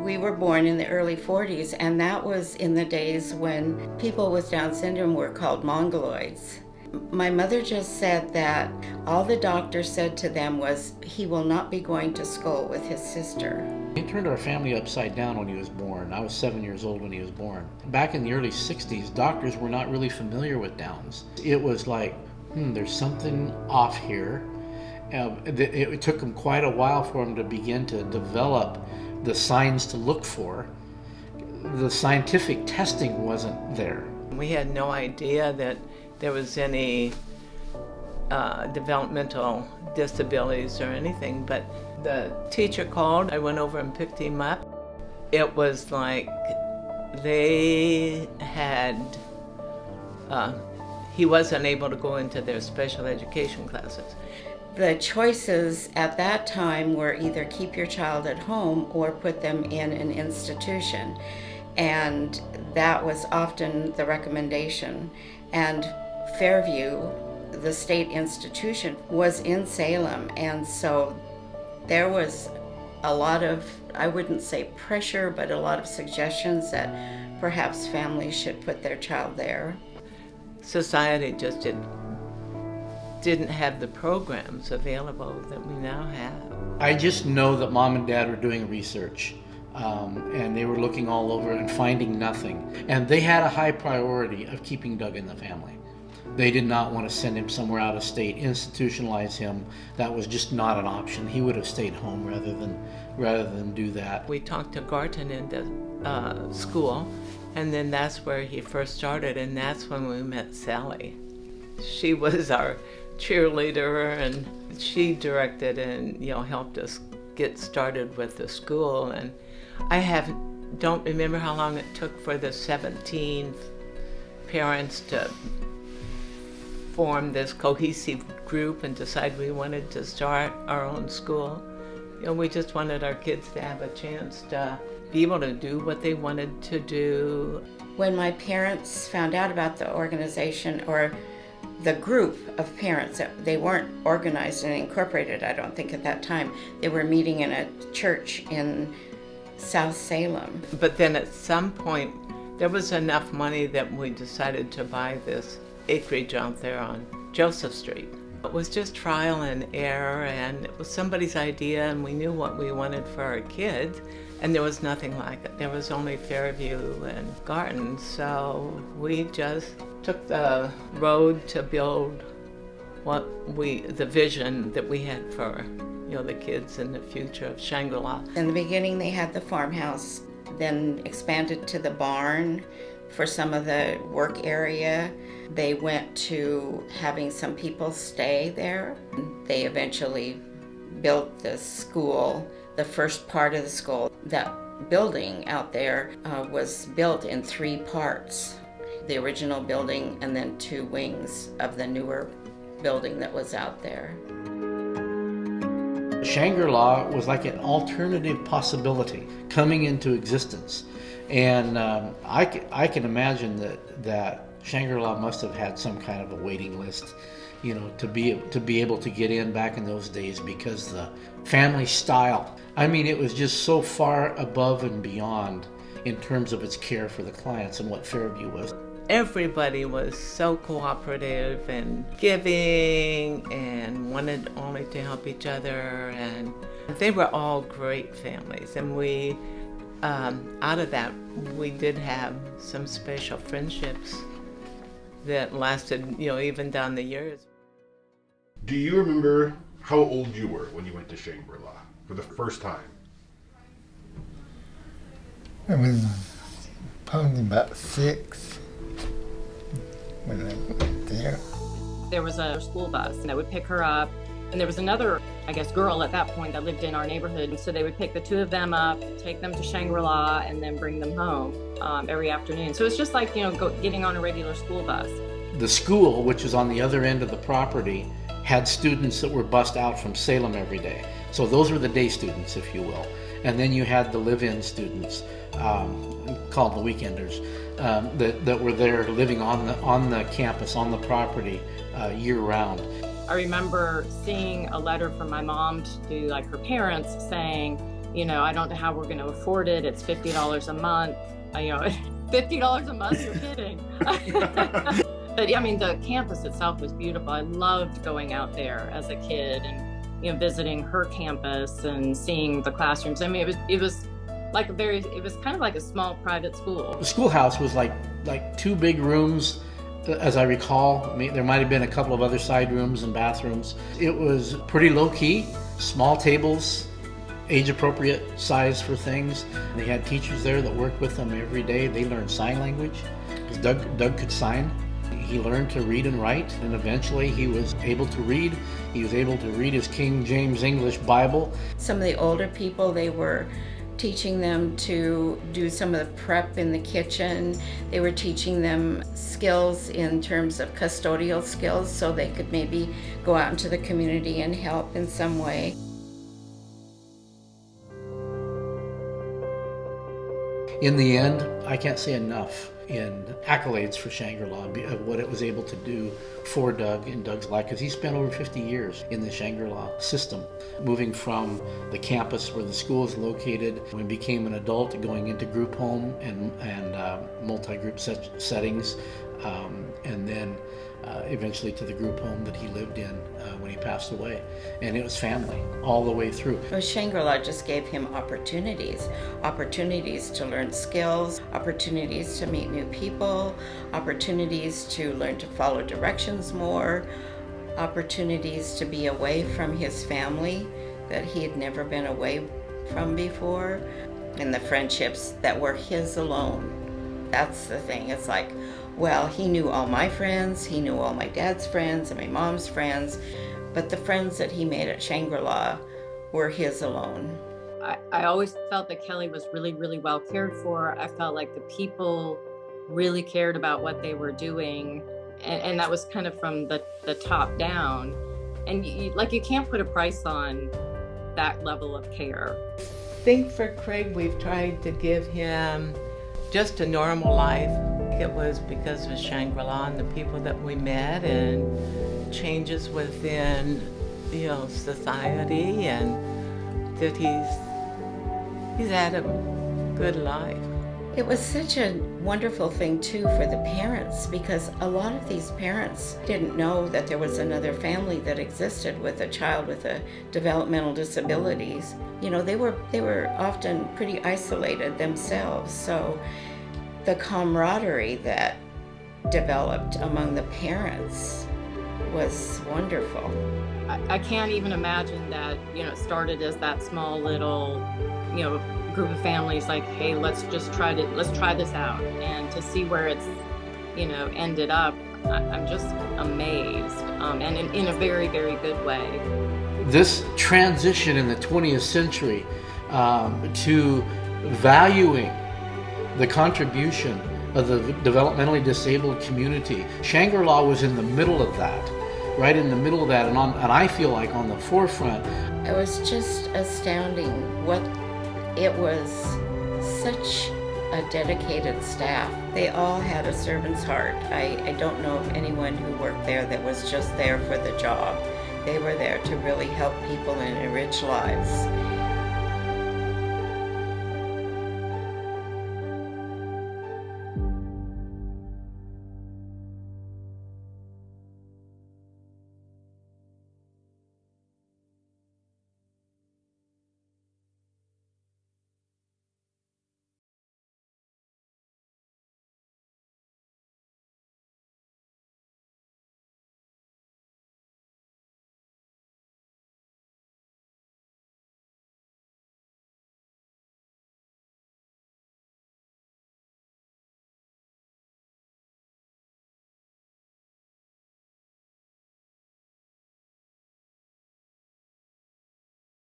We were born in the early 40s, and that was in the days when people with Down syndrome were called mongoloids. My mother just said that all the doctor said to them was he will not be going to school with his sister. He turned our family upside down when he was born. I was 7 years old when he was born. Back in the early 60s, doctors were not really familiar with Downs. It was like, there's something off here. It took him quite a while for him to begin to develop the signs to look for. The scientific testing wasn't there. We had no idea that there was any developmental disabilities or anything, but the teacher called. I went over and picked him up. It was like they had, he wasn't able to go into their special education classes. The choices at that time were either keep your child at home or put them in an institution. And that was often the recommendation. And Fairview, the state institution, was in Salem. And so there was a lot of, I wouldn't say pressure, but a lot of suggestions that perhaps families should put their child there. Society just didn't have the programs available that we now have. I just know that Mom and Dad were doing research, and they were looking all over and finding nothing. And they had a high priority of keeping Doug in the family. They did not want to send him somewhere out of state, institutionalize him. That was just not an option. He would have stayed home rather than do that. We talked to Garton into school, and then that's where he first started, and that's when we met Sally. She was our cheerleader, and she directed and helped us get started with the school. And I don't remember how long it took for the 17 parents to form this cohesive group and decide we wanted to start our own school. We just wanted our kids to have a chance to be able to do what they wanted to do. When my parents found out about the organization, or the group of parents, they weren't organized and incorporated, I don't think, at that time. They were meeting in a church in South Salem. But then at some point, there was enough money that we decided to buy this acreage out there on Joseph Street. It was just trial and error, and it was somebody's idea, and we knew what we wanted for our kids, and there was nothing like it. There was only Fairview and Garton, so we just took the road to build the vision that we had for the kids in the future of Shangri-La. In the beginning, they had the farmhouse, then expanded to the barn for some of the work area. They went to having some people stay there. They eventually built the school, the first part of the school. That building out there was built in 3 parts. The original building and then 2 wings of the newer building that was out there. Shangri-La was like an alternative possibility coming into existence. And I can imagine that Shangri-La must have had some kind of a waiting list, to be able to get in back in those days, because the family style, it was just so far above and beyond in terms of its care for the clients and what Fairview was. Everybody was so cooperative and giving and wanted only to help each other, and they were all great families. And we, out of that, we did have some special friendships that lasted, even down the years. Do you remember how old you were when you went to Shangri-La for the first time? I was probably about 6 when I went there. There was a school bus that would pick her up, and there was another, girl at that point that lived in our neighborhood. So they would pick the 2 of them up, take them to Shangri-La, and then bring them home every afternoon. So it's just like, getting on a regular school bus. The school, which is on the other end of the property, had students that were bussed out from Salem every day. So those were the day students, if you will. And then you had the live-in students, called the weekenders, that were there living on the campus, on the property, year-round. I remember seeing a letter from my mom to her parents saying, I don't know how we're going to afford it. It's $50 a month. $50 a month, you're kidding. But I mean, the campus itself was beautiful. I loved going out there as a kid and, visiting her campus and seeing the classrooms. I mean, it was kind of like a small private school. The schoolhouse was like 2 big rooms, as I recall. I mean, there might have been a couple of other side rooms and bathrooms. It was pretty low key, small tables, age appropriate size for things. They had teachers there that worked with them every day. They learned sign language because Doug could sign. He learned to read and write, and eventually he was able to read. He was able to read his King James English Bible. Some of the older people, they were teaching them to do some of the prep in the kitchen. They were teaching them skills in terms of custodial skills so they could maybe go out into the community and help in some way. In the end, I can't say enough in accolades for Shangri-La of what it was able to do for Doug in Doug's life, because he spent over 50 years in the Shangri-La system, moving from the campus where the school is located when he became an adult, going into group home and multi-group settings, and then eventually to the group home that he lived in when he passed away. And it was family all the way through. Well, Shangri-La just gave him opportunities to learn skills, opportunities to meet new people, opportunities to learn to follow directions more, opportunities to be away from his family that he had never been away from before, and the friendships that were his alone. That's the thing. It's like, well, he knew all my friends, he knew all my dad's friends and my mom's friends, but the friends that he made at Shangri-La were his alone. I always felt that Kelly was really, really well cared for. I felt like the people really cared about what they were doing, and that was kind of from the top down. And you can't put a price on that level of care. I think for Craig, we've tried to give him just a normal life. It was because of Shangri-La and the people that we met and changes within, society, and that he's had a good life. It was such a wonderful thing too for the parents, because a lot of these parents didn't know that there was another family that existed with a child with a developmental disabilities. They were often pretty isolated themselves, so the camaraderie that developed among the parents was wonderful. I can't even imagine that, it started as that small little, group of families like, hey, let's try this out, and to see where it's, ended up, I'm just amazed, and in a very, very good way. This transition in the 20th century to valuing the contribution of the developmentally disabled community, Shangri-La was in the middle of that, right in the middle of that, and I feel like on the forefront. It was just astounding. It was such a dedicated staff. They all had a servant's heart. I don't know of anyone who worked there that was just there for the job. They were there to really help people and enrich lives.